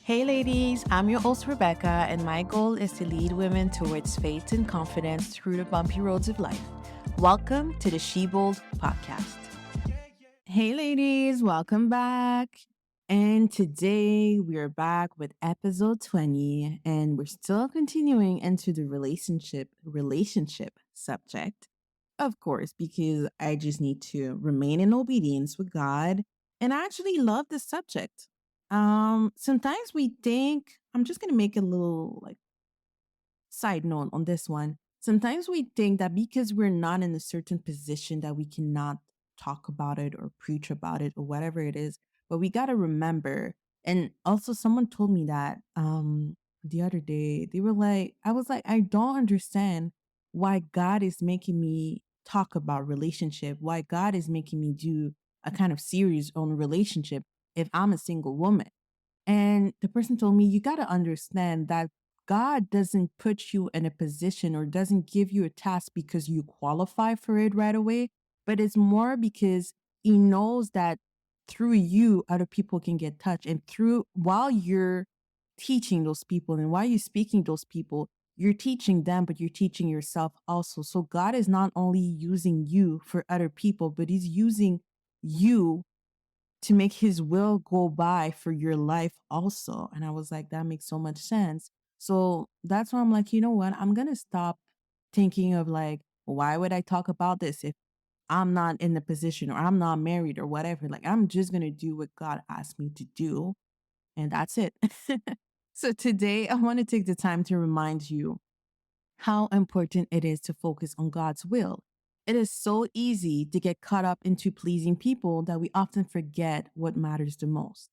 Hey ladies, I'm your host Rebecca, and my goal is to lead women towards faith and confidence through the bumpy roads of life. Welcome to the She Bold podcast. Hey ladies, welcome back. And today we're back with episode 20, and we're still continuing into the relationship subject. Of course, because I just need to remain in obedience with God, and I actually love this subject. Sometimes we think I'm just gonna make a little side note on this one. Sometimes we think that because we're not in a certain position that we cannot talk about it or preach about it or whatever it is. But we got to remember. And also someone told me that the other day. They were like, I was like, I don't understand why God is making me talk about relationship, why God is making me do a kind of series on relationship if I'm a single woman. And the person told me, you got to understand that God doesn't put you in a position or doesn't give you a task because you qualify for it right away, but it's more because He knows that through you, other people can get touched. And through while you're teaching those people and while you're speaking those people, you're teaching them, but you're teaching yourself also. So God is not only using you for other people, but He's using you to make his will go by for your life also. And I was like, that makes so much sense. So that's why I'm like, you know what? I'm going to stop thinking of like, why would I talk about this if I'm not in the position or I'm not married or whatever? Like, I'm just going to do what God asked me to do. And that's it. So today, I want to take the time to remind you how important it is to focus on God's will. It is so easy to get caught up into pleasing people that we often forget what matters the most.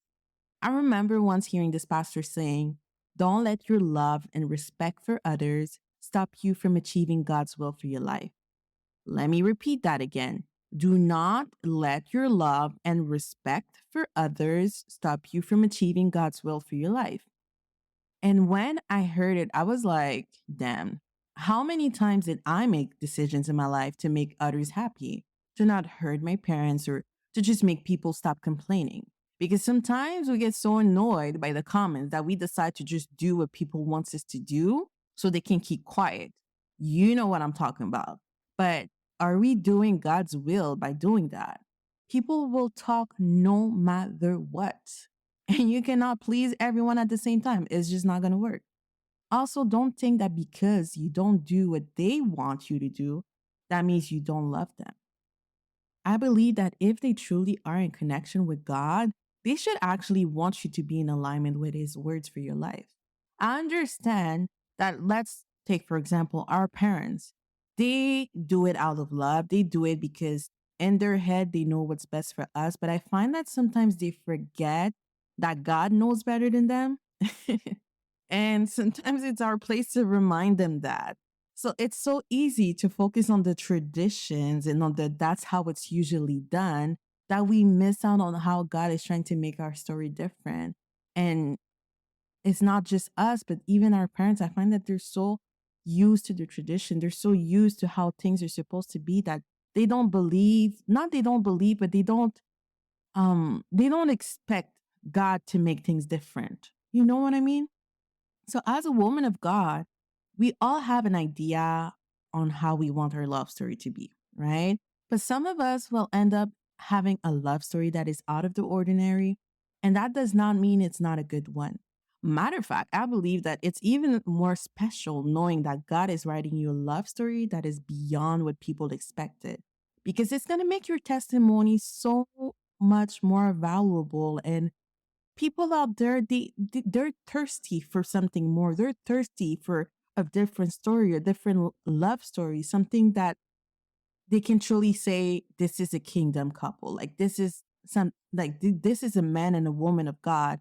I remember once hearing this pastor saying, don't let your love and respect for others stop you from achieving God's will for your life. Let me repeat that again. Do not let your love and respect for others stop you from achieving God's will for your life. And when I heard it, I was like, damn, how many times did I make decisions in my life to make others happy, to not hurt my parents, or to just make people stop complaining? Because sometimes we get so annoyed by the comments that we decide to just do what people want us to do so they can keep quiet. You know what I'm talking about. But are we doing God's will by doing that? People will talk no matter what. And you cannot please everyone at the same time. It's just not going to work. Also, don't think that because you don't do what they want you to do, that means you don't love them. I believe that if they truly are in connection with God, they should actually want you to be in alignment with His words for your life. I understand that, let's take, for example, our parents. They do it out of love, they do it because in their head, they know what's best for us. But I find that sometimes they forget that God knows better than them. And sometimes it's our place to remind them that. So it's so easy to focus on the traditions and on the that's how it's usually done that we miss out on how God is trying to make our story different. And it's not just us, but even our parents. I find that they're so used to the tradition. They're so used to how things are supposed to be that they don't believe, not they don't believe, but they don't expect God to make things different. You know what I mean? So, as a woman of God, we all have an idea on how we want our love story to be, right? But some of us will end up having a love story that is out of the ordinary. And that does not mean it's not a good one. Matter of fact, I believe that it's even more special knowing that God is writing you a love story that is beyond what people expected, because it's going to make your testimony so much more valuable. And people out there, they're thirsty for something more. They're thirsty for a different story, a different love story, something that they can truly say, this is a kingdom couple. Like this is this is a man and a woman of God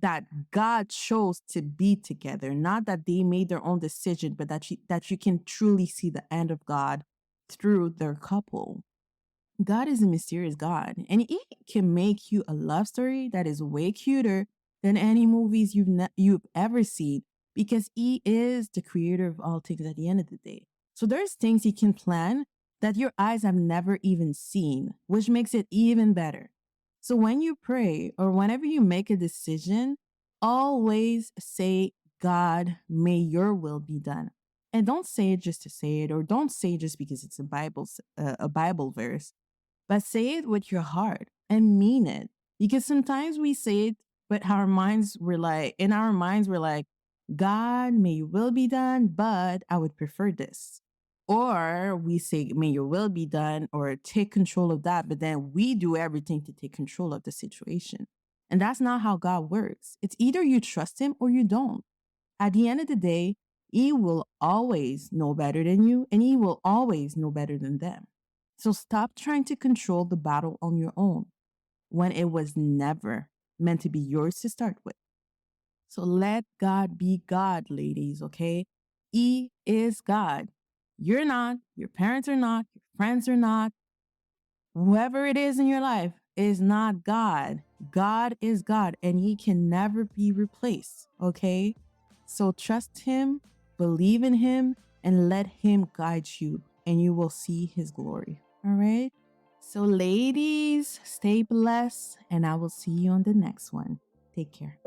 that God chose to be together. Not that they made their own decision, but that you can truly see the end of God through their couple. God is a mysterious God, and He can make you a love story that is way cuter than any movies you've ever seen, because He is the creator of all things at the end of the day. So there's things He can plan that your eyes have never even seen, which makes it even better. So when you pray or whenever you make a decision, always say, God, may your will be done. And don't say it just to say it, or don't say it just because it's a Bible verse, but say it with your heart and mean it. Because sometimes we say it, but in our minds, we're like, God, may your will be done, but I would prefer this. Or we say, may your will be done, or take control of that, but then we do everything to take control of the situation. And that's not how God works. It's either you trust him or you don't. At the end of the day, he will always know better than you, and he will always know better than them. So stop trying to control the battle on your own when it was never meant to be yours to start with. So let God be God, ladies, okay? He is God. You're not, your parents are not, your friends are not, whoever it is in your life is not God. God is God and he can never be replaced. Okay. So trust him, believe in him, and let him guide you, and you will see his glory. All right. So, ladies, stay blessed, and I will see you on the next one. Take care.